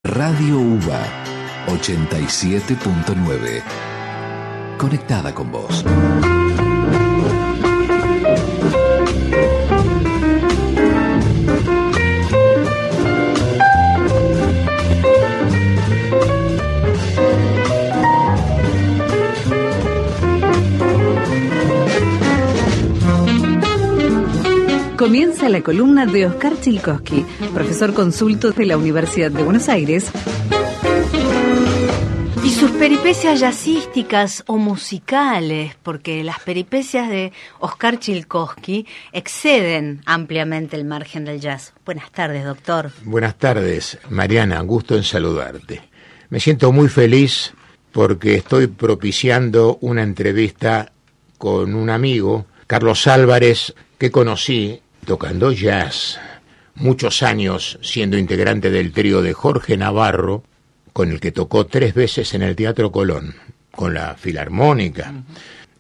Radio UBA 87.9. Conectada con vos. Comienza la columna de Oscar Chilkowski, profesor consulto de la Universidad de Buenos Aires. Y sus peripecias jazzísticas o musicales, porque las peripecias de Oscar Chilkowski exceden ampliamente el margen del jazz. Buenas tardes, doctor. Buenas tardes, Mariana, gusto en saludarte. Me siento muy feliz porque estoy propiciando una entrevista con un amigo, Carlos Álvarez, que conocí tocando jazz, muchos años siendo integrante del trío de Jorge Navarro, con el que tocó 3 veces en el Teatro Colón, con la Filarmónica.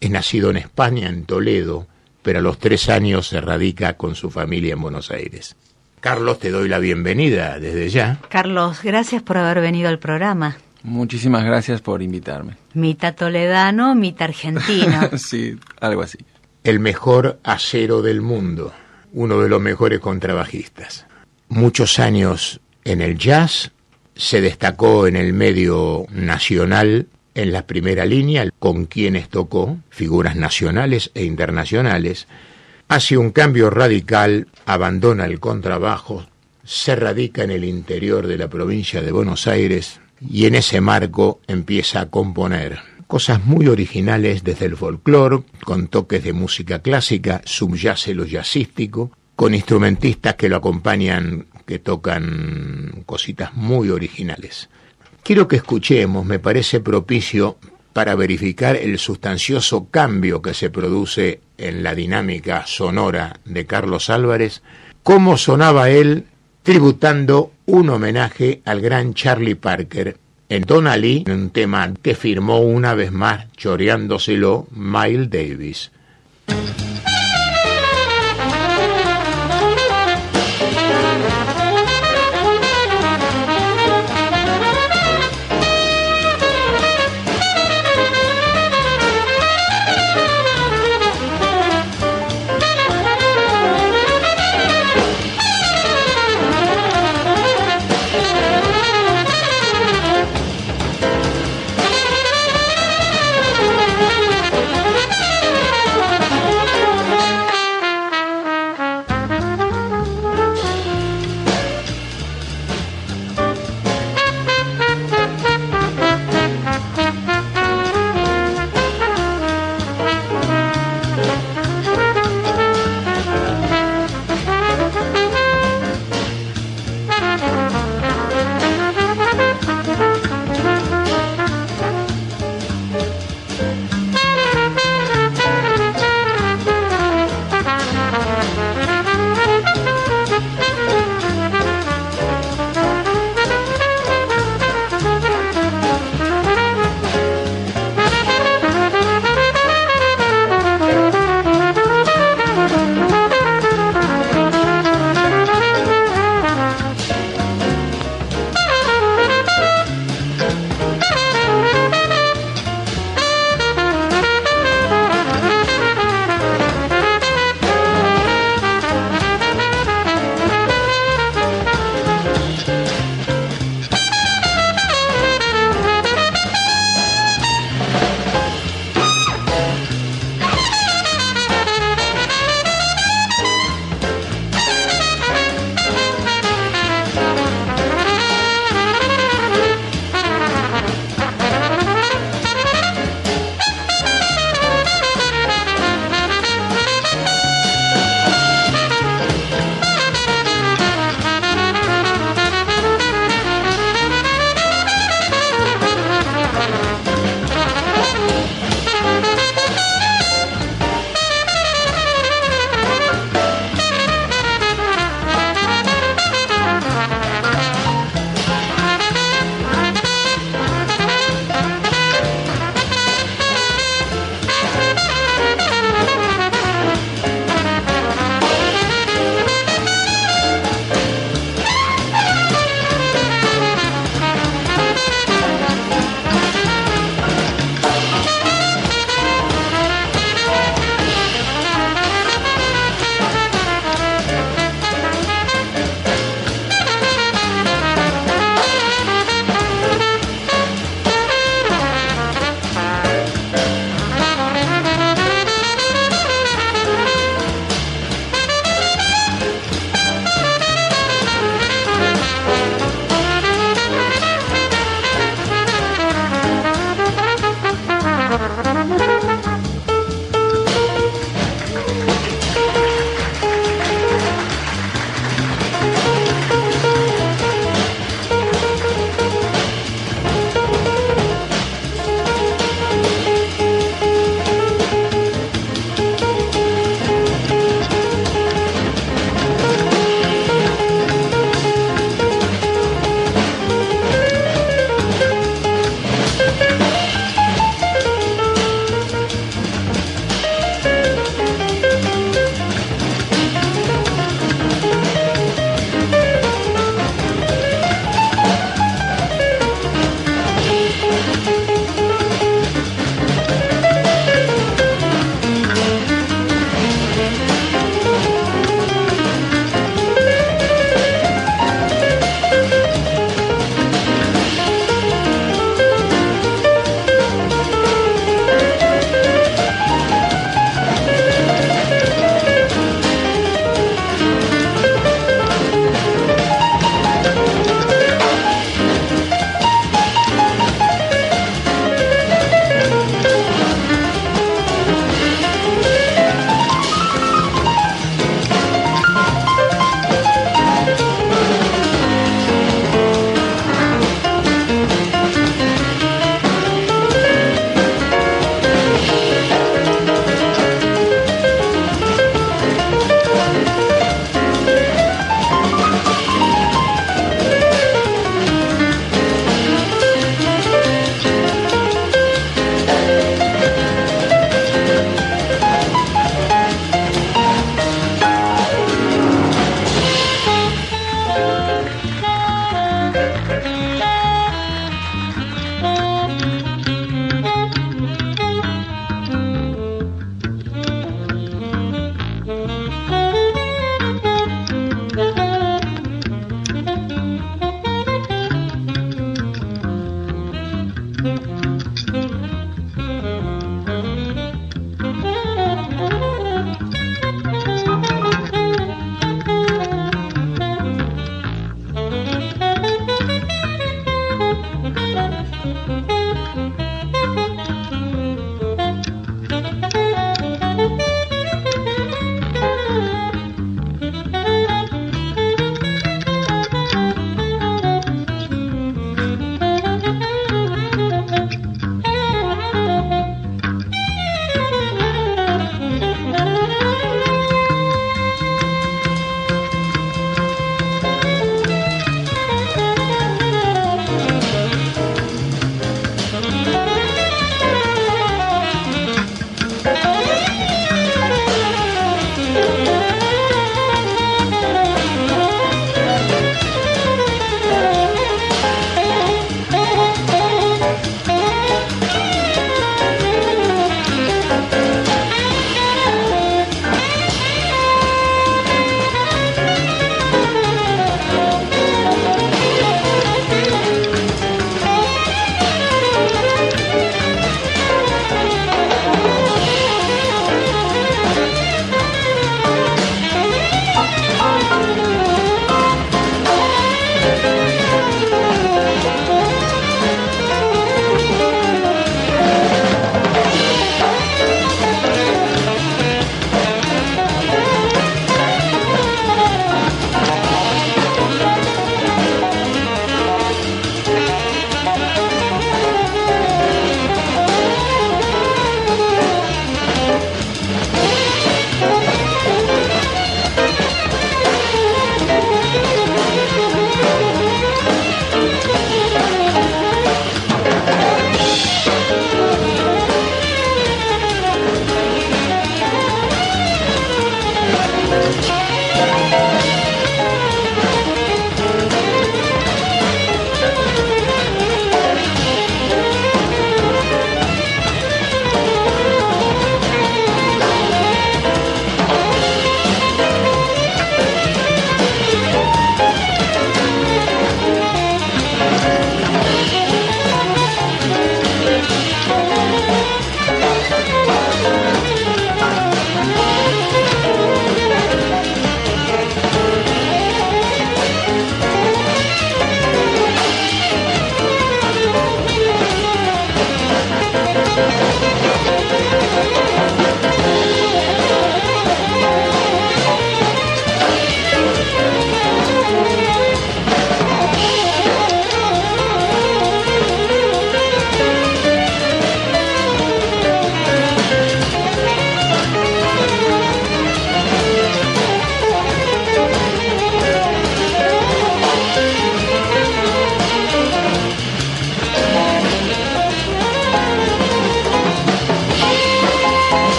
Es nacido en España, en Toledo, pero a los 3 años se radica con su familia en Buenos Aires. Carlos, te doy la bienvenida desde ya. Carlos, gracias por haber venido al programa. Muchísimas gracias por invitarme. Mitad toledano, mitad argentino. Sí, algo así. El mejor acero del mundo, uno de los mejores contrabajistas. Muchos años en el jazz, se destacó en el medio nacional en la primera línea, con quienes tocó, figuras nacionales e internacionales. Hace un cambio radical, abandona el contrabajo, se radica en el interior de la provincia de Buenos Aires y en ese marco empieza a componer cosas muy originales desde el folclore, con toques de música clásica, subyacelo jazzístico, con instrumentistas que lo acompañan, que tocan cositas muy originales. Quiero que escuchemos, me parece propicio para verificar el sustancioso cambio que se produce en la dinámica sonora de Carlos Álvarez, cómo sonaba él tributando un homenaje al gran Charlie Parker, en Tonalí, un tema que firmó una vez más, choreándoselo, Miles Davis.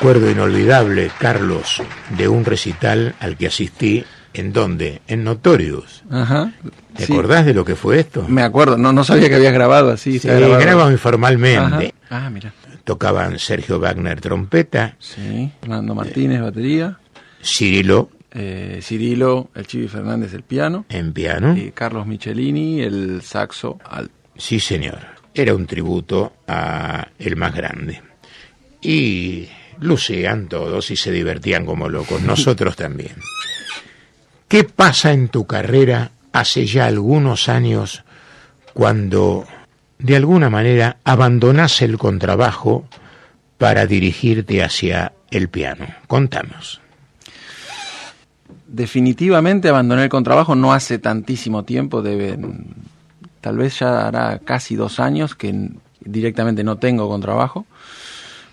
recuerdo inolvidable, Carlos, de un recital al que asistí. ¿En dónde? En Notorious. Ajá. ¿Te acordás de lo que fue esto? Me acuerdo, no sabía que habías grabado así. Sí, grabado informalmente. Ajá. Ah, mira. Tocaban Sergio Wagner trompeta. Sí, Fernando Martínez batería. Cirilo. Cirilo, el Chivi Fernández el piano. En piano. Carlos Michelini el saxo alto. Sí, señor. era un tributo a el más grande. Y lucían todos y se divertían como locos, nosotros también. ¿Qué pasa en tu carrera hace ya algunos años cuando de alguna manera abandonás el contrabajo para dirigirte hacia el piano? Contanos. Definitivamente abandoné el contrabajo no hace tantísimo tiempo, tal vez ya hará casi 2 años que directamente no tengo contrabajo,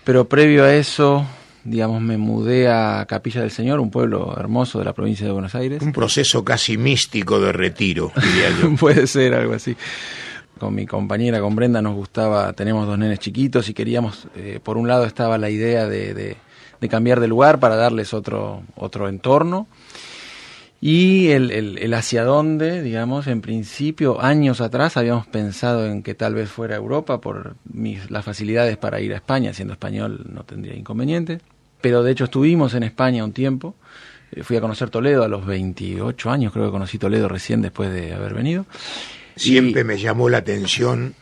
pero previo a eso, digamos, me mudé a Capilla del Señor, un pueblo hermoso de la provincia de Buenos Aires. Un proceso casi místico de retiro, diría yo. Puede ser algo así. Con mi compañera, con Brenda, nos gustaba, tenemos 2 nenes chiquitos y queríamos, por un lado estaba la idea de cambiar de lugar para darles otro entorno. Y el hacia dónde, digamos, en principio, años atrás habíamos pensado en que tal vez fuera Europa por las facilidades para ir a España, siendo español no tendría inconveniente. Pero de hecho estuvimos en España un tiempo, fui a conocer Toledo a los 28 años, creo que conocí Toledo recién después de haber venido. Siempre me llamó la atención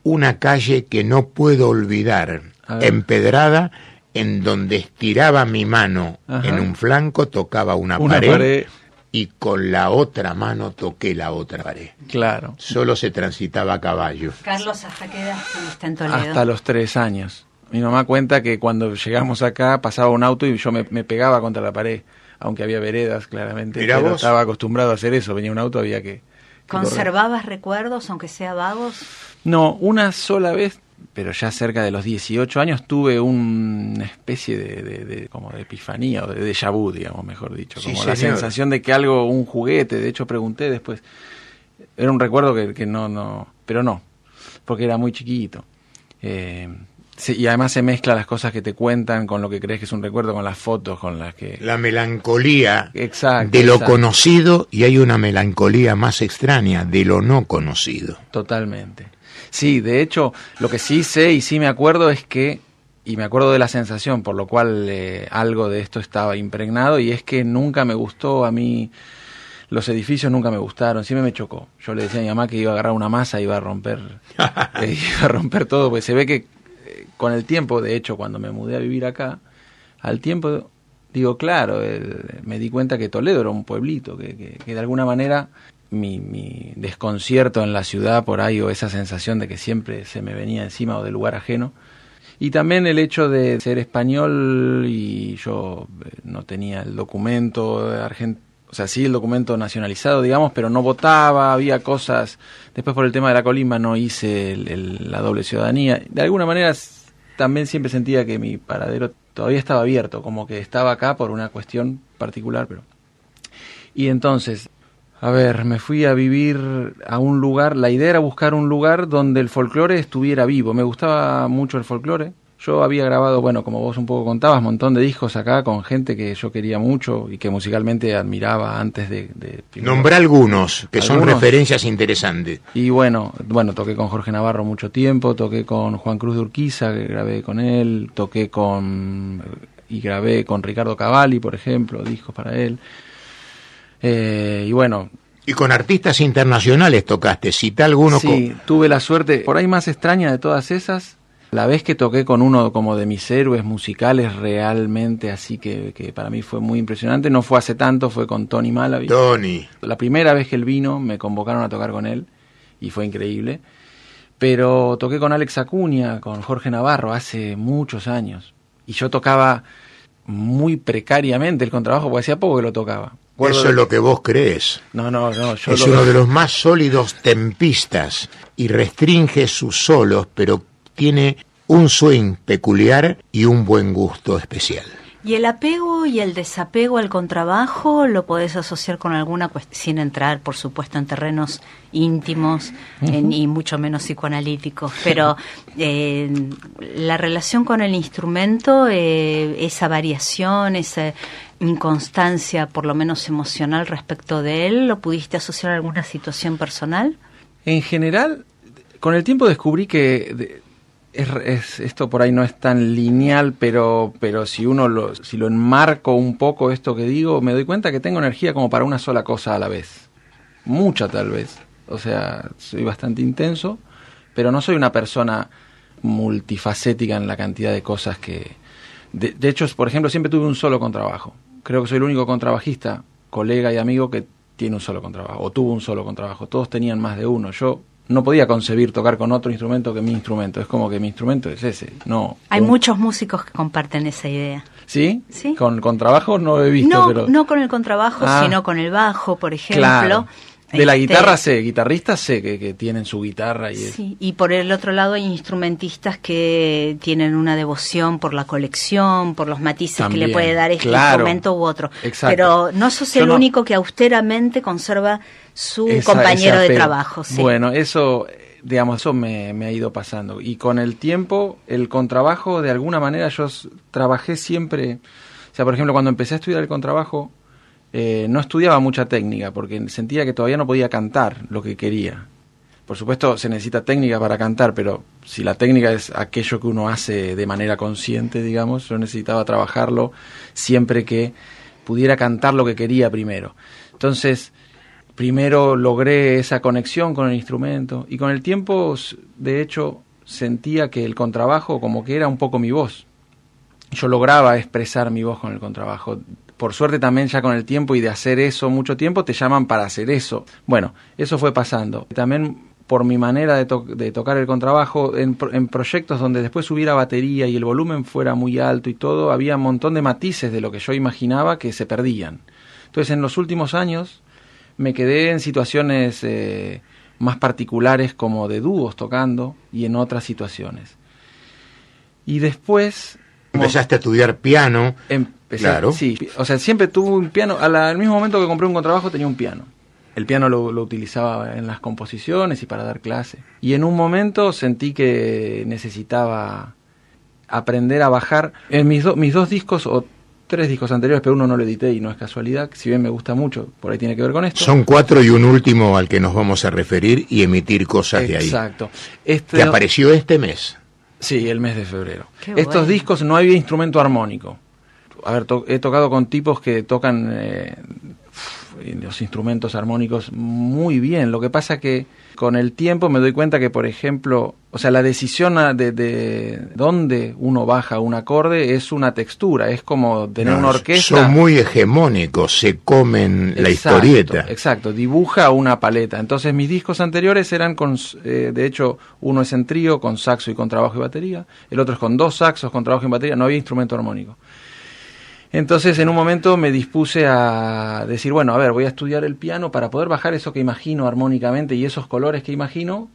una calle que no puedo olvidar, empedrada, en donde estiraba mi mano. Ajá. En un flanco, tocaba una pared. Y con la otra mano toqué la otra pared. Claro. Solo se transitaba a caballo. Carlos, ¿hasta qué edad estuviste en Toledo? Hasta los 3 años. Mi mamá cuenta que cuando llegamos acá pasaba un auto y yo me pegaba contra la pared, aunque había veredas, claramente. Mirá pero vos. Estaba acostumbrado a hacer eso. Venía un auto, había que ¿Conservabas recuerdos, aunque sea vagos? No, una sola vez, pero ya cerca de los 18 años, tuve una especie de como de epifanía, o de déjà vu, digamos, mejor dicho. Sí, como señor. La sensación de que algo, un juguete, de hecho pregunté después, era un recuerdo que no, pero no, porque era muy chiquito. Y además se mezclan las cosas que te cuentan con lo que crees que es un recuerdo, con las fotos, con las que... La melancolía. Exacto, de lo exacto. Conocido, y hay una melancolía más extraña, de lo no conocido. Totalmente. Sí, de hecho, lo que sí sé y sí me acuerdo es que, y me acuerdo de la sensación, por lo cual algo de esto estaba impregnado, y es que nunca me gustó a mí, los edificios nunca me gustaron, siempre me chocó. Yo le decía a mi mamá que iba a agarrar una masa y iba a romper todo, porque se ve que con el tiempo, de hecho, cuando me mudé a vivir acá, al tiempo, digo, claro, me di cuenta que Toledo era un pueblito, que de alguna manera mi desconcierto en la ciudad por ahí, o esa sensación de que siempre se me venía encima o de lugar ajeno, y también el hecho de ser español y yo no tenía el documento argentino, o sea, sí el documento nacionalizado, digamos, pero no votaba, había cosas, después por el tema de la colimba no hice la doble ciudadanía, de alguna manera también siempre sentía que mi paradero todavía estaba abierto, como que estaba acá por una cuestión particular, pero... Y entonces, a ver, me fui a vivir a un lugar, la idea era buscar un lugar donde el folclore estuviera vivo, me gustaba mucho el folclore. Yo había grabado, bueno, como vos un poco contabas, un montón de discos acá con gente que yo quería mucho y que musicalmente admiraba antes de Nombrá algunos, que son referencias interesantes. Y bueno, toqué con Jorge Navarro mucho tiempo, toqué con Juan Cruz de Urquiza, que grabé con él, y grabé con Ricardo Cavalli, por ejemplo, discos para él. Y bueno... Y con artistas internacionales tocaste, cita alguno. Sí, tuve la suerte, por ahí más extraña de todas esas, la vez que toqué con uno como de mis héroes musicales realmente, así que para mí fue muy impresionante, no fue hace tanto, fue con Tony Malavi. Tony. La primera vez que él vino me convocaron a tocar con él y fue increíble, pero toqué con Alex Acuña, con Jorge Navarro hace muchos años y yo tocaba muy precariamente el contrabajo porque hacía poco que lo tocaba. Eso es lo que vos crees. No, yo es uno de los más sólidos tempistas y restringe sus solos, pero tiene un swing peculiar y un buen gusto especial. ¿Y el apego y el desapego al contrabajo lo podés asociar con alguna cuestión, sin entrar, por supuesto, en terrenos íntimos y mucho menos psicoanalíticos, pero la relación con el instrumento, esa variación, esa inconstancia, por lo menos emocional respecto de él, ¿lo pudiste asociar a alguna situación personal? En general, con el tiempo descubrí que... esto por ahí no es tan lineal, pero si lo enmarco un poco esto que digo, me doy cuenta que tengo energía como para una sola cosa a la vez. Mucha tal vez. O sea, soy bastante intenso, pero no soy una persona multifacética en la cantidad de cosas que... De hecho, por ejemplo, siempre tuve un solo contrabajo. Creo que soy el único contrabajista, colega y amigo que tiene un solo contrabajo, o tuvo un solo contrabajo. Todos tenían más de uno. Yo no podía concebir tocar con otro instrumento que mi instrumento. Es como que mi instrumento es ese. No. Hay muchos músicos que comparten esa idea. ¿Sí? ¿Sí? Con contrabajo no he visto, No, pero... no con el contrabajo, sino con el bajo, por ejemplo. Claro. De la guitarra sé, guitarristas sé que tienen su guitarra. Sí, y por el otro lado hay instrumentistas que tienen una devoción por la colección, por los matices también, que le puede dar este instrumento u otro. Exacto. Pero no sos el único que austeramente conserva su compañero de trabajo. Sí. Bueno, eso, digamos, eso me ha ido pasando. Y con el tiempo, el contrabajo, de alguna manera, yo trabajé siempre... O sea, por ejemplo, cuando empecé a estudiar el contrabajo... no estudiaba mucha técnica porque sentía que todavía no podía cantar lo que quería. Por supuesto se necesita técnica para cantar, pero si la técnica es aquello que uno hace de manera consciente, digamos, yo necesitaba trabajarlo siempre que pudiera cantar lo que quería primero. Entonces, primero logré esa conexión con el instrumento y con el tiempo, de hecho, sentía que el contrabajo como que era un poco mi voz. Yo lograba expresar mi voz con el contrabajo. Por suerte también ya con el tiempo y de hacer eso mucho tiempo te llaman para hacer eso. Bueno, eso fue pasando. También por mi manera de tocar el contrabajo, en proyectos donde después hubiera batería y el volumen fuera muy alto y todo, había un montón de matices de lo que yo imaginaba que se perdían. Entonces en los últimos años me quedé en situaciones más particulares como de dúos tocando y en otras situaciones. Y después... Empezaste a estudiar piano. Claro. Sí, o sea, siempre tuve un piano. Al mismo momento que compré un contrabajo tenía un piano. El piano lo utilizaba en las composiciones y para dar clase. Y en un momento sentí que necesitaba aprender a bajar. En mis dos discos, o 3 discos anteriores, pero uno no lo edité y no es casualidad, si bien me gusta mucho, por ahí tiene que ver con esto. Son 4 y un último al que nos vamos a referir y emitir cosas de ahí. Exacto. Que apareció este mes. Sí, el mes de febrero. Estos discos no había instrumento armónico. A ver, he tocado con tipos que tocan los instrumentos armónicos muy bien. Lo que pasa que con el tiempo me doy cuenta que, por ejemplo, o sea, la decisión de dónde uno baja un acorde es una textura, es como tener una orquesta. Son muy hegemónicos, se comen la historieta. Exacto, dibuja una paleta. Entonces mis discos anteriores eran con, de hecho, uno es en trío con saxo y contrabajo y batería, el otro es con 2 saxos, contrabajo y batería, no había instrumento armónico. Entonces en un momento me dispuse a decir, bueno, a ver, voy a estudiar el piano para poder bajar eso que imagino armónicamente y esos colores que imagino.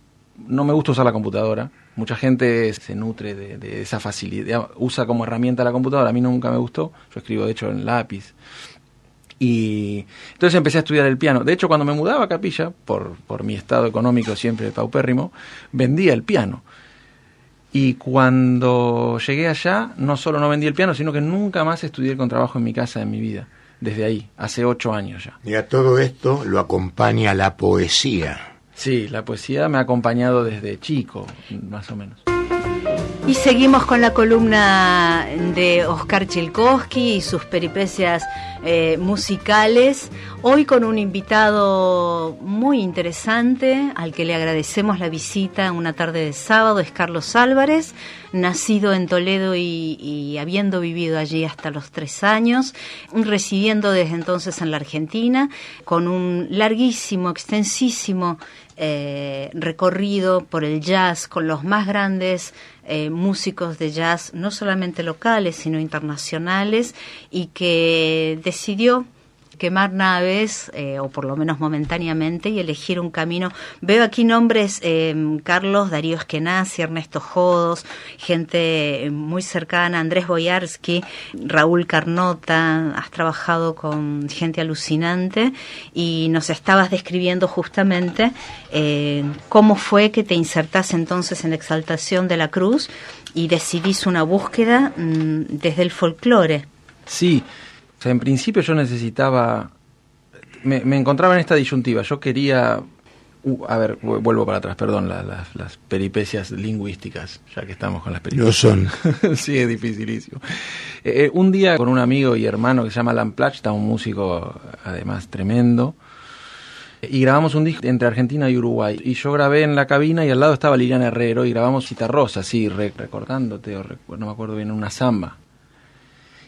No me gusta usar la computadora. Mucha gente se nutre de esa facilidad, usa como herramienta la computadora. A mí nunca me gustó. Yo escribo, de hecho, en lápiz. Y entonces empecé a estudiar el piano. De hecho, cuando me mudaba a Capilla, por mi estado económico siempre paupérrimo, vendía el piano. Y cuando llegué allá, no solo no vendí el piano, sino que nunca más estudié el contrabajo en mi casa, en mi vida. Desde ahí, hace 8 años ya. Y a todo esto lo acompaña la poesía. Sí, la poesía me ha acompañado desde chico, más o menos. Y seguimos con la columna de Oscar Chilkowski y sus peripecias musicales. Hoy con un invitado muy interesante, al que le agradecemos la visita una tarde de sábado, es Carlos Álvarez, nacido en Toledo y habiendo vivido allí hasta los 3 años, residiendo desde entonces en la Argentina, con un larguísimo, extensísimo recorrido por el jazz con los más grandes músicos de jazz, no solamente locales sino internacionales, y que decidió quemar naves, o por lo menos momentáneamente, y elegir un camino. Veo aquí nombres, Carlos, Darío Eskenazi, Ernesto Jodos, gente muy cercana, Andrés Boyarsky, Raúl Carnota, has trabajado con gente alucinante, y nos estabas describiendo justamente cómo fue que te insertás entonces en Exaltación de la Cruz y decidís una búsqueda desde el folclore. Sí. O sea, en principio yo necesitaba... Me encontraba en esta disyuntiva. Yo quería... a ver, vuelvo para atrás, perdón, las peripecias lingüísticas, ya que estamos con las peripecias. Lo son. Sí, es dificilísimo. Un día con un amigo y hermano que se llama Alan Plach, está un músico además tremendo, Y grabamos un disco entre Argentina y Uruguay. Y yo grabé en la cabina y al lado estaba Liliana Herrero y grabamos Citarrosa, así, recordándote, no me acuerdo bien, una samba.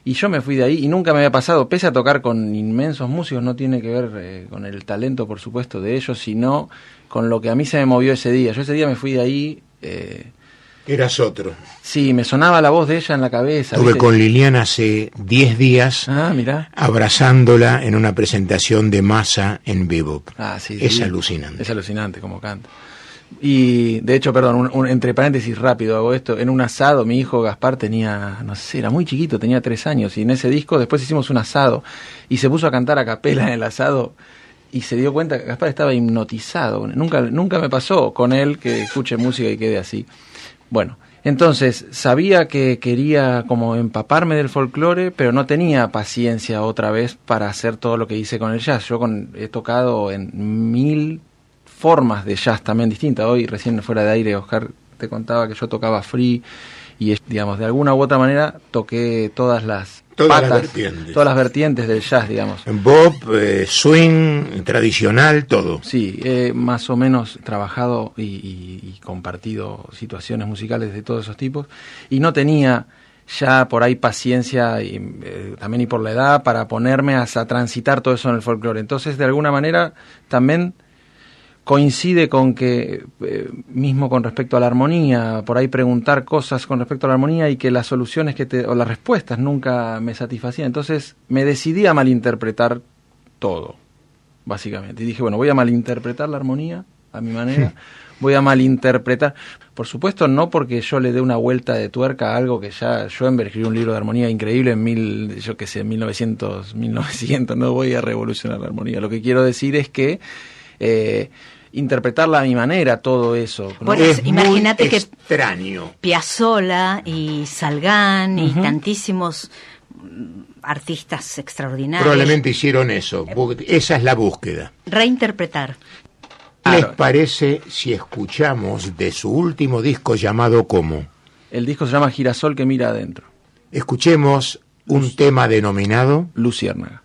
Y yo me fui de ahí y nunca me había pasado, pese a tocar con inmensos músicos, no tiene que ver con el talento, por supuesto, de ellos, sino con lo que a mí se me movió ese día. Yo ese día me fui de ahí... Eras otro. Sí, me sonaba la voz de ella en la cabeza. Estuve ¿viste? con Liliana hace 10 días mirá. abrazándola en una presentación de Massa en Bebop. Sí, es sí. alucinante. Es alucinante como canta. Y de hecho, perdón, entre paréntesis rápido hago esto, en un asado mi hijo Gaspar tenía, no sé, era muy chiquito, tenía 3 años, y en ese disco después hicimos un asado y se puso a cantar a capela en el asado y se dio cuenta que Gaspar estaba hipnotizado. Nunca me pasó con él que escuche música y quede así. Bueno, entonces sabía que quería como empaparme del folclore, pero no tenía paciencia otra vez para hacer todo lo que hice con el jazz. Yo he tocado en 1000 formas de jazz también distintas. Hoy, recién fuera de aire, Oscar te contaba que yo tocaba free y, digamos, de alguna u otra manera toqué todas las vertientes del jazz, digamos. Bop, swing, tradicional, todo. Sí, he más o menos trabajado y compartido situaciones musicales de todos esos tipos y no tenía ya por ahí paciencia y también y por la edad para ponerme a transitar todo eso en el folclore. Entonces, de alguna manera, también coincide con que, mismo con respecto a la armonía, por ahí preguntar cosas con respecto a la armonía y que las soluciones o las respuestas nunca me satisfacían. Entonces me decidí a malinterpretar todo, básicamente. Y dije, bueno, voy a malinterpretar la armonía a mi manera, voy a malinterpretar. Por supuesto, no porque yo le dé una vuelta de tuerca a algo que ya Schoenberg escribió un libro de armonía increíble en 1900, no voy a revolucionar la armonía. Lo que quiero decir es que interpretarla a mi manera, todo eso, ¿no? Bueno, imagínate que extraño. Piazzolla y Salgán y tantísimos artistas extraordinarios Probablemente hicieron eso. Esa es la búsqueda. reinterpretar. ¿Qué les parece si escuchamos de su último disco llamado ¿Cómo? El disco se llama Girasol que mira adentro. Escuchemos un tema denominado Luciérnaga.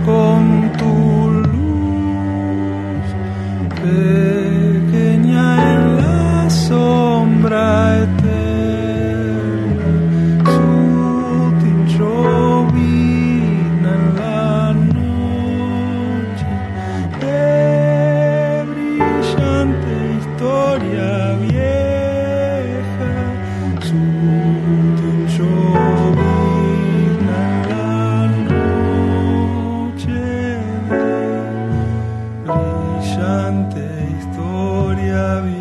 Con tu luz, pequeña en la sombra eterna, sutil llovina en la noche, de brillante historia vieja, sutil llovina en la brillante historia bien.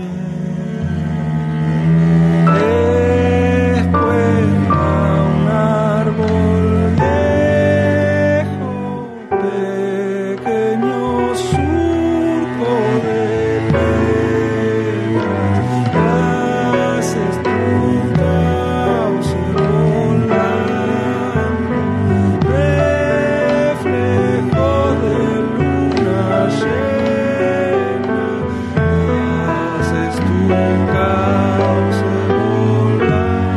Después a un árbol viejo, pequeño surco de piedras, haces tu cauce volando, reflejo de luna llena, haces tu cauce volando,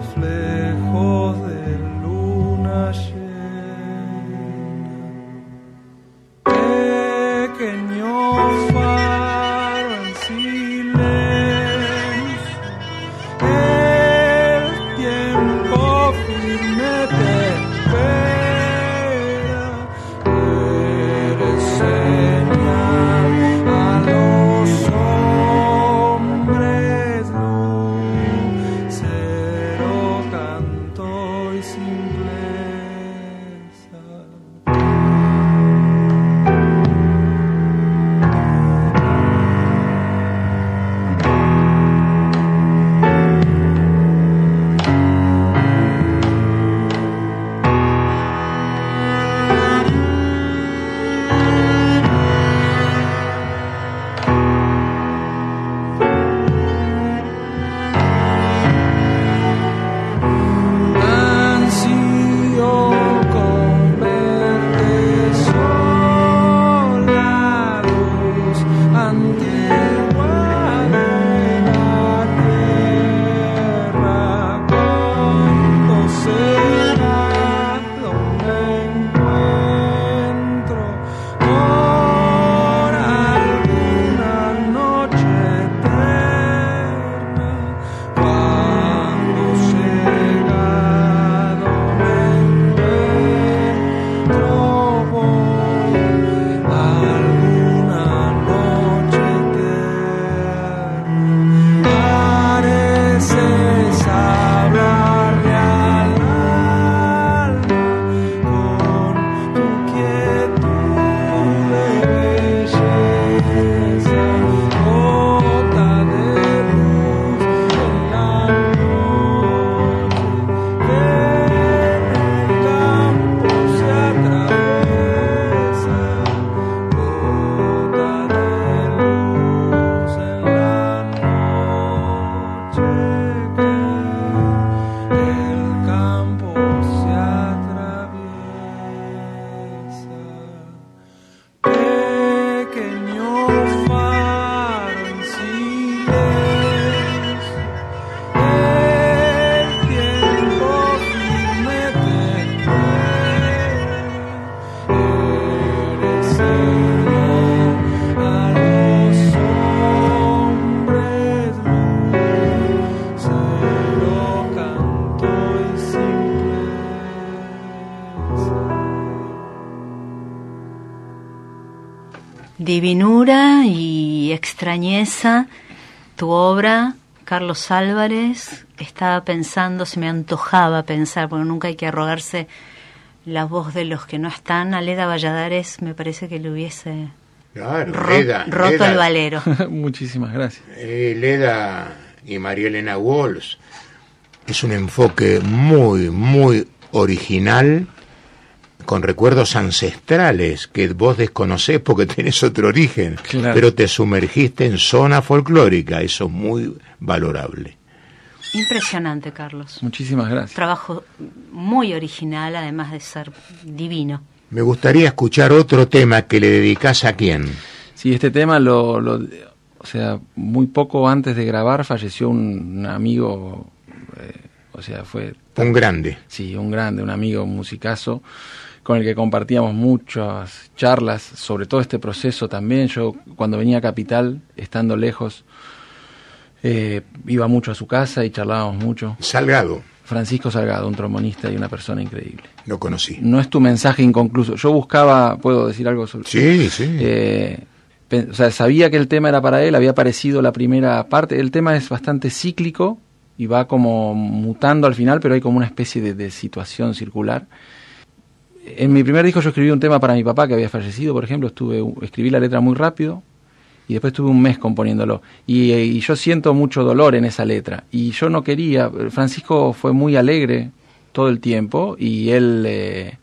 reflejos de luna llena. Pequeño faro en silencio, el tiempo firme te espera. Eres señal a los divinura y extrañeza tu obra, Carlos Álvarez. Estaba pensando, se me antojaba pensar, porque nunca hay que arrogarse la voz de los que no están. A Leda Valladares me parece que le hubiese Claro, roto Leda, el valero. Muchísimas gracias. Leda y María Elena Walsh es un enfoque muy, muy original, con recuerdos ancestrales que vos desconocés porque tenés otro origen, Claro. pero te sumergiste en zona folclórica, eso es muy valorable. Impresionante, Carlos. Muchísimas gracias. Trabajo muy original, además de ser divino. Me gustaría escuchar otro tema que le dedicás a quién. Sí, este tema o sea, muy poco antes de grabar falleció un amigo, o sea, fue... Un grande. Sí, un grande, un amigo, un musicazo, con el que compartíamos muchas charlas sobre todo este proceso también. Yo, cuando venía a Capital, estando lejos, iba mucho a su casa y charlábamos mucho. Salgado, Francisco Salgado, un trombonista y una persona increíble. lo conocí. No es tu mensaje inconcluso. Yo buscaba, ¿puedo decir algo sobre Sí, sí. o sea, sabía que el tema era para él, había aparecido la primera parte. El tema es bastante cíclico y va como mutando al final, pero hay como una especie de situación circular. En mi primer disco yo escribí un tema para mi papá que había fallecido, por ejemplo. Escribí la letra muy rápido y después estuve un mes componiéndolo. Y yo siento mucho dolor en esa letra. Y yo no quería... Francisco fue muy alegre todo el tiempo y él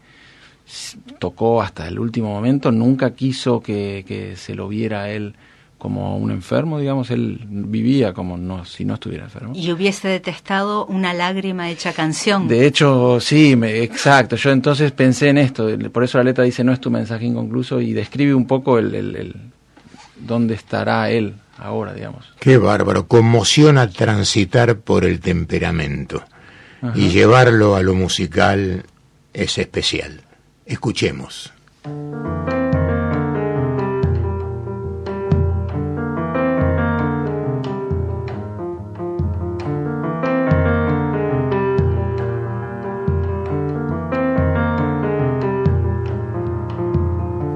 tocó hasta el último momento. Nunca quiso que se lo viera a él como un enfermo, digamos. Él vivía como si no estuviera enfermo. Y hubiese detestado una lágrima hecha canción. De hecho, sí, exacto. Yo entonces pensé en esto. Por eso la letra dice, no es tu mensaje inconcluso, y describe un poco el dónde estará él ahora, digamos. Qué bárbaro, conmociona transitar por el temperamento. Ajá. Y llevarlo a lo musical es especial. Escuchemos.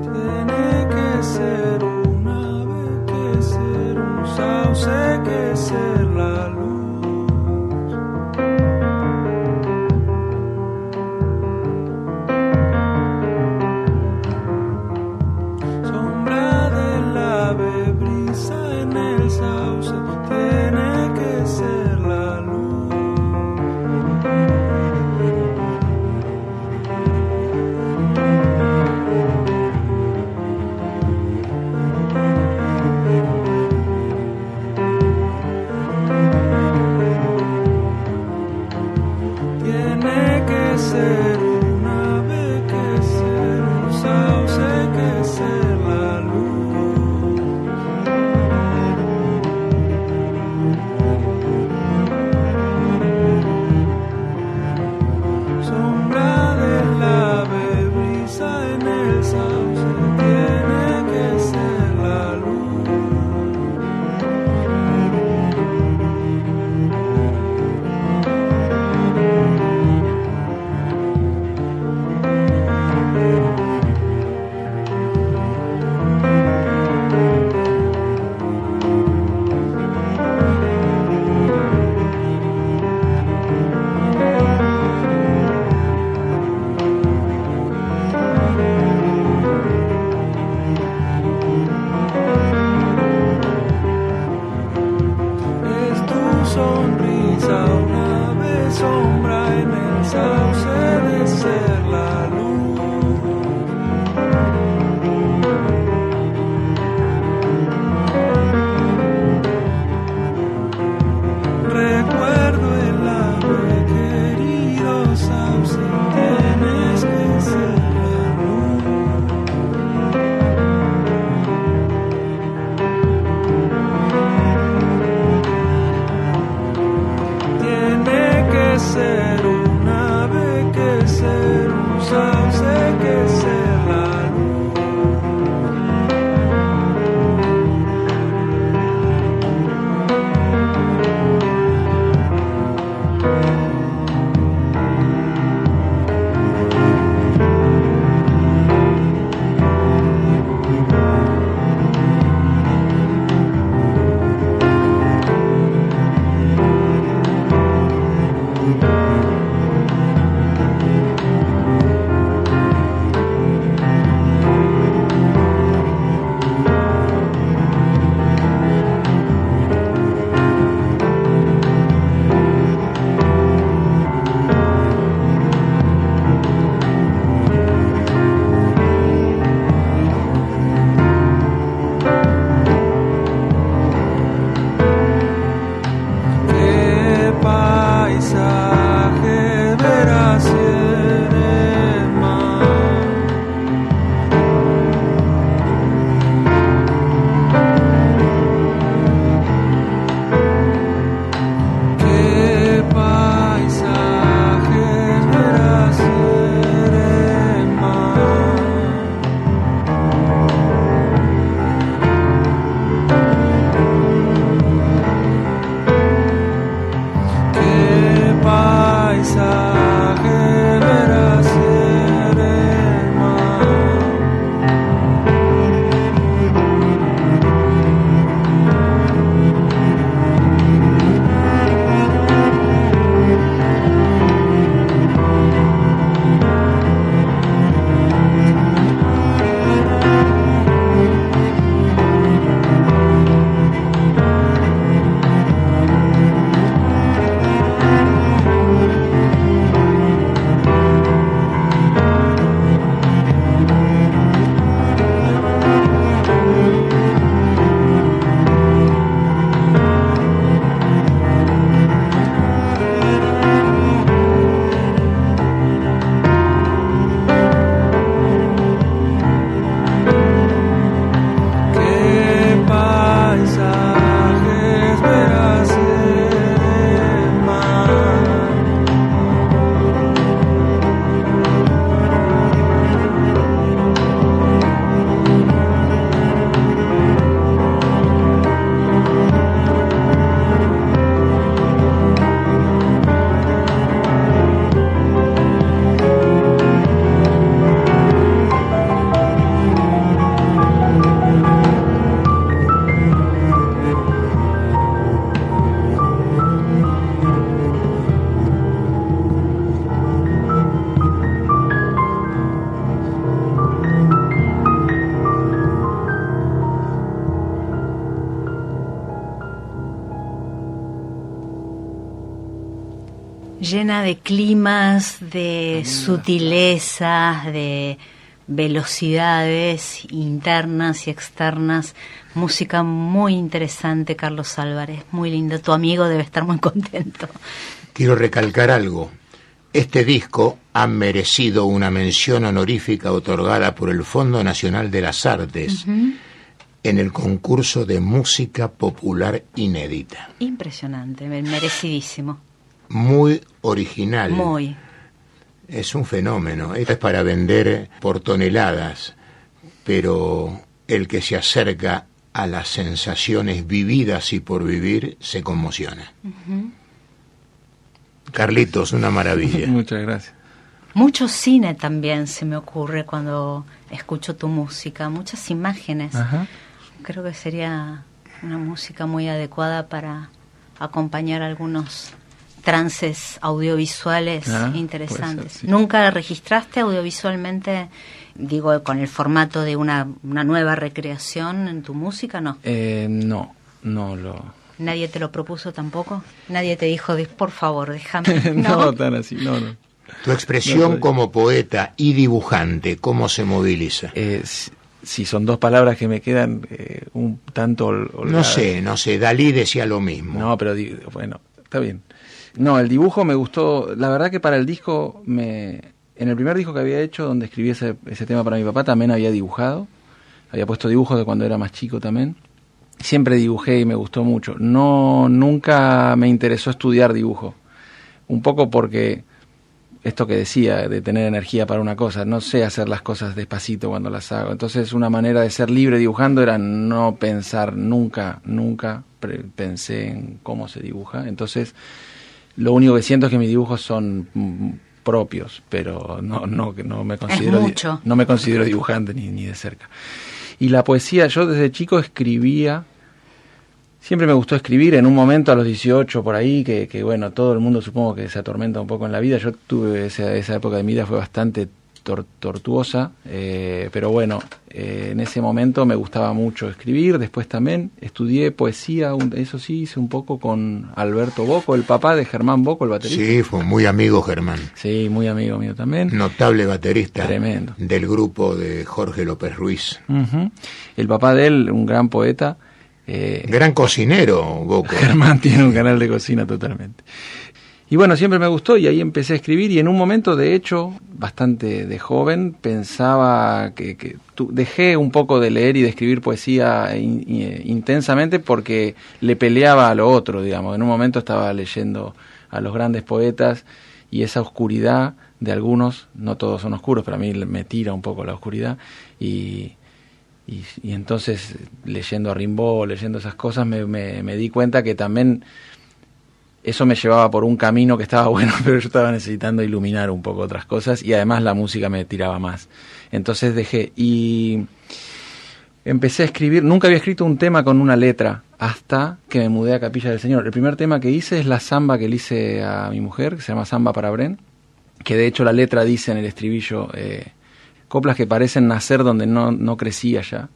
Tiene que ser un ave, que ser un sauce, que ser la luz. llena de climas, de sutilezas, de velocidades internas y externas. Música muy interesante, Carlos Álvarez, muy lindo. Tu amigo debe estar muy contento. Quiero recalcar algo. Este disco ha merecido una mención honorífica otorgada por el Fondo Nacional de las Artes en el concurso de música popular inédita. Impresionante, merecidísimo. Muy original. Muy. Es un fenómeno. Esto es para vender por toneladas, pero el que se acerca a las sensaciones vividas y por vivir se conmociona. Carlitos, una maravilla. Muchas gracias. Mucho cine también se me ocurre cuando escucho tu música, muchas imágenes. Ajá. Creo que sería una música muy adecuada para acompañar algunos trances audiovisuales interesantes. Puede ser, sí. ¿Nunca registraste audiovisualmente, digo, con el formato de una nueva recreación en tu música? No. No lo... ¿Nadie te lo propuso tampoco? ¿Nadie te dijo, por favor, déjame? No, tan así, no. Tu expresión como poeta y dibujante, ¿cómo se moviliza? Si son dos palabras que me quedan un tanto olvidadas. No sé, Dalí decía lo mismo. No, pero bueno, está bien. No, el dibujo me gustó, la verdad que para el disco, en el primer disco que había hecho, donde escribí ese tema para mi papá, también había dibujado, había puesto dibujos de cuando era más chico también. Siempre dibujé y me gustó mucho. Nunca me interesó estudiar dibujo, un poco porque esto que decía, de tener energía para una cosa, no sé hacer las cosas despacito cuando las hago. Entonces una manera de ser libre dibujando era no pensar nunca pensé en cómo se dibuja. Entonces lo único que siento es que mis dibujos son propios, pero no me considero dibujante ni de cerca. Y la poesía, yo desde chico escribía, siempre me gustó escribir. En un momento a los 18 por ahí, que bueno, todo el mundo supongo que se atormenta un poco en la vida. Yo tuve esa época de mi vida, fue bastante tortuosa, pero bueno, en ese momento me gustaba mucho escribir. Después también estudié poesía, eso sí, hice un poco con Alberto Bocco, el papá de Germán Bocco, el baterista. Sí, fue muy amigo Germán. Sí, muy amigo mío también. Notable baterista. Tremendo. Del grupo de Jorge López Ruiz. El papá de él, un gran poeta. Gran cocinero, Bocco. Germán tiene un canal de cocina totalmente. Y bueno, siempre me gustó y ahí empecé a escribir, y en un momento, de hecho, bastante de joven, pensaba que dejé un poco de leer y de escribir poesía intensamente porque le peleaba a lo otro, digamos. En un momento estaba leyendo a los grandes poetas y esa oscuridad de algunos, no todos son oscuros, pero a mí me tira un poco la oscuridad, y entonces leyendo a Rimbaud, leyendo esas cosas, me di cuenta que también eso me llevaba por un camino que estaba bueno, pero yo estaba necesitando iluminar un poco otras cosas, y además la música me tiraba más. Entonces dejé y empecé a escribir. Nunca había escrito un tema con una letra hasta que me mudé a Capilla del Señor. El primer tema que hice es la samba que le hice a mi mujer, que se llama Samba para Bren, que de hecho la letra dice en el estribillo, coplas que parecen nacer donde no crecía ya.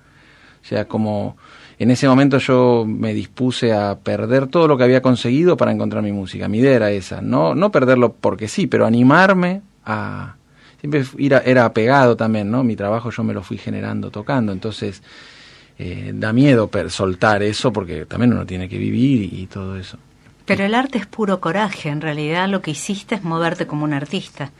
O sea, como en ese momento yo me dispuse a perder todo lo que había conseguido para encontrar mi música. Mi idea era esa, no perderlo porque sí, pero animarme a... Siempre era apegado también, ¿no? Mi trabajo yo me lo fui generando tocando, entonces da miedo soltar eso porque también uno tiene que vivir y todo eso. Pero el arte es puro coraje, en realidad lo que hiciste es moverte como un artista.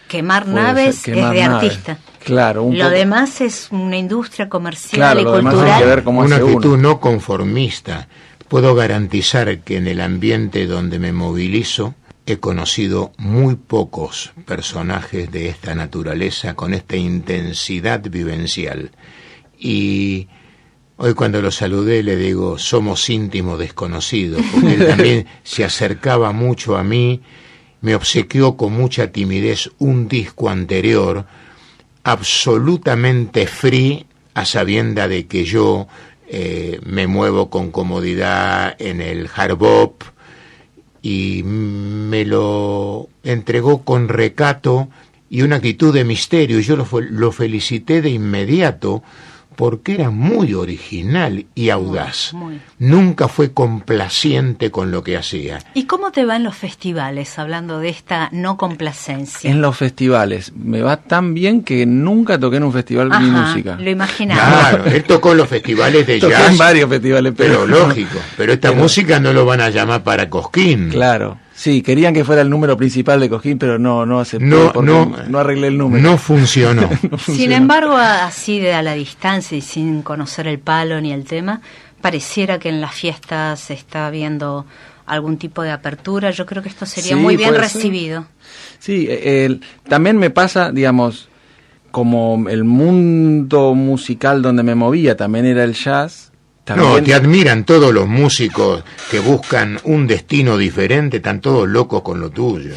Quemar naves es de artista. Claro, lo demás es una industria comercial, claro, y lo cultural. demás hay que ver cómo Una hace actitud uno. no conformista. Puedo garantizar que en el ambiente donde me movilizo he conocido muy pocos personajes de esta naturaleza con esta intensidad vivencial. Y hoy cuando lo saludé le digo, somos íntimos desconocidos, porque él también se acercaba mucho a mí. Me obsequió con mucha timidez un disco anterior, absolutamente free, a sabienda de que yo me muevo con comodidad en el hard bop, y me lo entregó con recato y una actitud de misterio. Yo lo felicité de inmediato porque era muy original y audaz. Muy. Nunca fue complaciente con lo que hacía. ¿Y cómo te va en los festivales, hablando de esta no complacencia? En los festivales me va tan bien que nunca toqué en un festival mi música. Lo imaginaba. Claro, él tocó en los festivales de Toqué jazz, en varios festivales, pero lógico. Pero esta música no lo van a llamar para Cosquín. Claro. Sí, querían que fuera el número principal de Cosquín, pero no acepté, no arreglé el número. No funcionó. No funcionó. Sin embargo, así de a la distancia y sin conocer el palo ni el tema, pareciera que en las fiestas se está viendo algún tipo de apertura. Yo creo que esto sería Sí, muy bien puede ser. recibido. Sí, también me pasa, digamos, como el mundo musical donde me movía también era el jazz. También... No, te admiran todos los músicos que buscan un destino diferente, están todos locos con lo tuyo.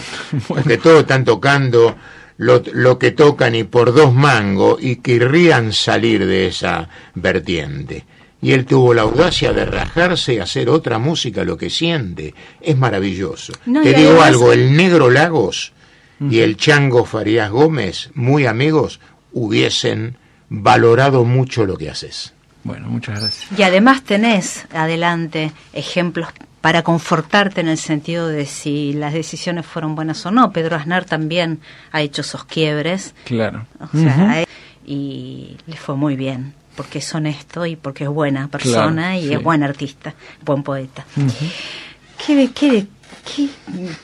Porque todos están tocando lo que tocan y por 2 mangos y querrían salir de esa vertiente. Y él tuvo la audacia de rajarse y hacer otra música, lo que siente. Es maravilloso. No, Te y digo además- algo, el Negro Lagos y el Chango Farías Gómez, muy amigos, hubiesen valorado mucho lo que haces. Bueno, muchas gracias. Y además tenés adelante ejemplos para confortarte en el sentido de si las decisiones fueron buenas o no. Pedro Aznar también ha hecho esos quiebres, Claro. o sea, y le fue muy bien, porque es honesto y porque es buena persona. Claro, y sí. es buen artista, buen poeta. Qué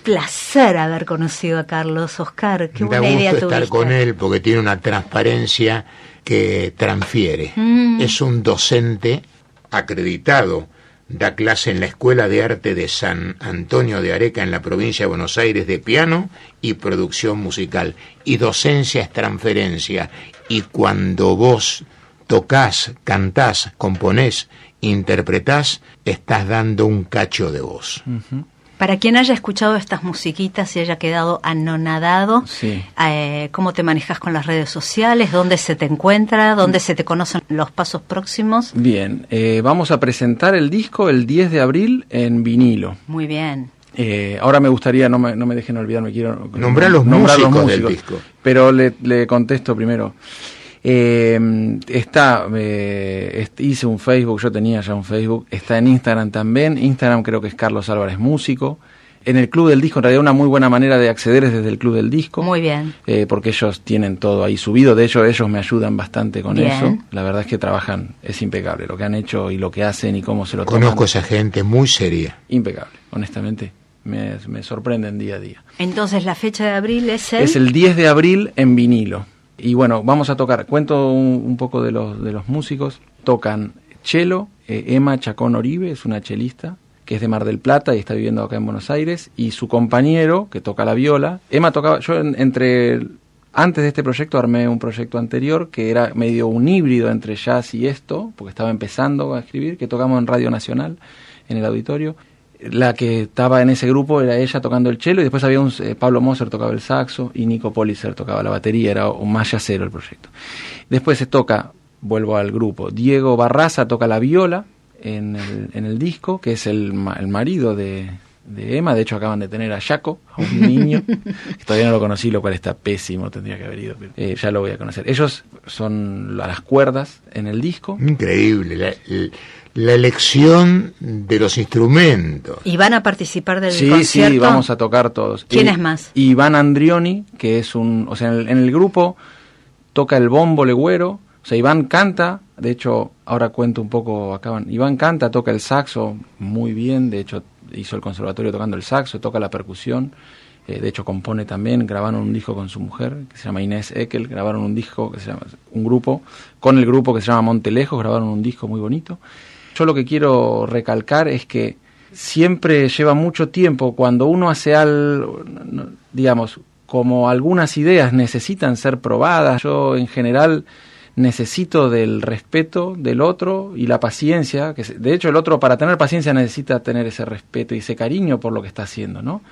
placer haber conocido a Carlos, Oscar. Qué Da buena idea gusto estar tuviste. con él porque tiene una transparencia que transfiere. Es un docente acreditado, da clase en la Escuela de Arte de San Antonio de Areca en la provincia de Buenos Aires de piano y producción musical. Y docencia es transferencia. Y cuando vos tocas, cantás, componés, interpretás, estás dando un cacho de vos. Para quien haya escuchado estas musiquitas y haya quedado anonadado, Sí. ¿Cómo te manejas con las redes sociales? ¿Dónde se te encuentra? ¿Dónde se te conocen los pasos próximos? Bien, vamos a presentar el disco el 10 de abril en vinilo. Muy bien. Ahora me gustaría, no me dejen olvidarme, quiero Nombrar los músicos del disco. Pero le contesto primero. Hice un Facebook, yo tenía ya un Facebook, está en Instagram también. Instagram creo que es Carlos Álvarez Músico. En el Club del Disco, en realidad una muy buena manera de acceder es desde el Club del Disco. Muy bien. Porque ellos tienen todo ahí subido, de hecho ellos me ayudan bastante con Bien. eso. La verdad es que trabajan, es impecable lo que han hecho y lo que hacen y cómo se lo toman. Conozco a esa gente muy seria. Impecable, honestamente. Me sorprenden día a día. Entonces, la fecha de abril es Es el 10 de abril en vinilo. Y bueno, vamos a tocar, cuento un poco de los músicos. Tocan cello, Emma Chacón Oribe, es una chelista, que es de Mar del Plata y está viviendo acá en Buenos Aires, y su compañero, que toca la viola. Emma tocaba, antes de este proyecto armé un proyecto anterior, que era medio un híbrido entre jazz y esto, porque estaba empezando a escribir, que tocamos en Radio Nacional, en el auditorio. La que estaba en ese grupo era ella tocando el cello, y después había Pablo Moser tocaba el saxo y Nico Policer tocaba la batería, era un más jazzero el proyecto. Después se toca, vuelvo al grupo, Diego Barraza toca la viola en el disco, que es el marido de Emma. De hecho acaban de tener a Jaco, a un niño, que todavía no lo conocí, lo cual está pésimo, tendría que haber ido, pero ya lo voy a conocer. Ellos son a las cuerdas en el disco. Increíble la elección de los instrumentos. ¿Y van a participar del Sí, concierto? sí, vamos a tocar todos. ¿Quiénes más? Iván Andrioni, que es en el grupo toca el bombo legüero. O sea, Iván canta, de hecho, ahora cuento un poco, Iván canta, toca el saxo muy bien, de hecho hizo el conservatorio tocando el saxo, toca la percusión, de hecho compone también, grabaron un disco con su mujer, que se llama Inés Eckel, grabaron un disco que se llama, un grupo, con el grupo que se llama Montelejos, grabaron un disco muy bonito. Yo lo que quiero recalcar es que siempre lleva mucho tiempo cuando uno hace algo, digamos, como algunas ideas necesitan ser probadas. Yo en general necesito del respeto del otro y la paciencia, que de hecho el otro para tener paciencia necesita tener ese respeto y ese cariño por lo que está haciendo, ¿no?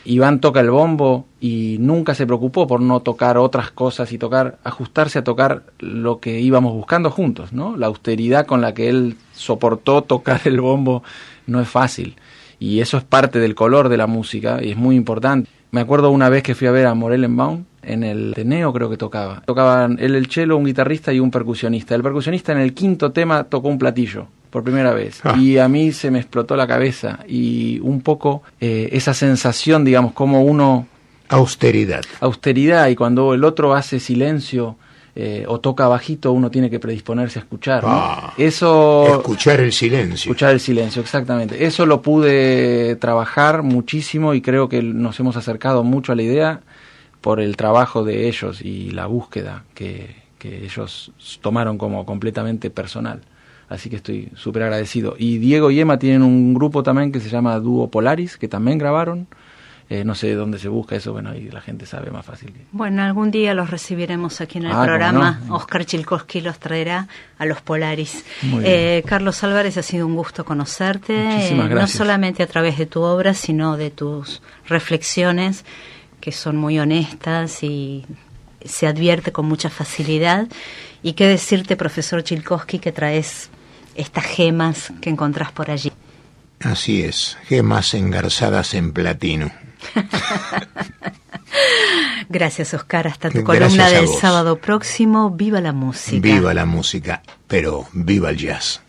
Iván toca el bombo y nunca se preocupó por no tocar otras cosas y ajustarse a tocar lo que íbamos buscando juntos, ¿no? La austeridad con la que él soportó tocar el bombo no es fácil, y eso es parte del color de la música y es muy importante. Me acuerdo una vez que fui a ver a Morellenbaum en el Ateneo, creo que tocaba. Tocaban él el cello, un guitarrista y un percusionista. El percusionista en el quinto tema tocó un platillo por primera vez. Y a mí se me explotó la cabeza. Y un poco esa sensación, digamos, como uno... Austeridad, y cuando el otro hace silencio o toca bajito, uno tiene que predisponerse a escuchar, ¿no? Escuchar el silencio. Escuchar el silencio, exactamente. Eso lo pude trabajar muchísimo y creo que nos hemos acercado mucho a la idea por el trabajo de ellos y la búsqueda que ellos tomaron como completamente personal. Así que estoy súper agradecido. Y Diego y Emma tienen un grupo también que se llama Dúo Polaris, que también grabaron. No sé dónde se busca eso, bueno, ahí la gente sabe más fácil. Bueno, algún día los recibiremos aquí en el programa. No. Oscar Chilkowski los traerá a los Polaris. Carlos Álvarez, ha sido un gusto conocerte. Muchísimas gracias. No solamente a través de tu obra, sino de tus reflexiones, que son muy honestas y se advierte con mucha facilidad. Y qué decirte, profesor Chilkowski, que traes estas gemas que encontrás por allí. Así es, gemas engarzadas en platino. Gracias, Oscar. Hasta tu columna del sábado próximo. Viva la música. Viva la música, pero viva el jazz.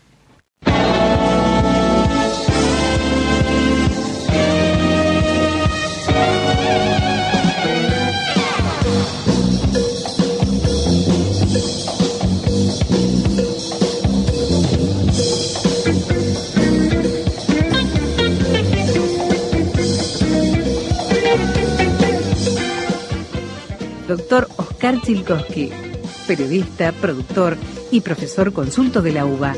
Doctor Oscar Chilkowski, periodista, productor y profesor consulto de la UBA.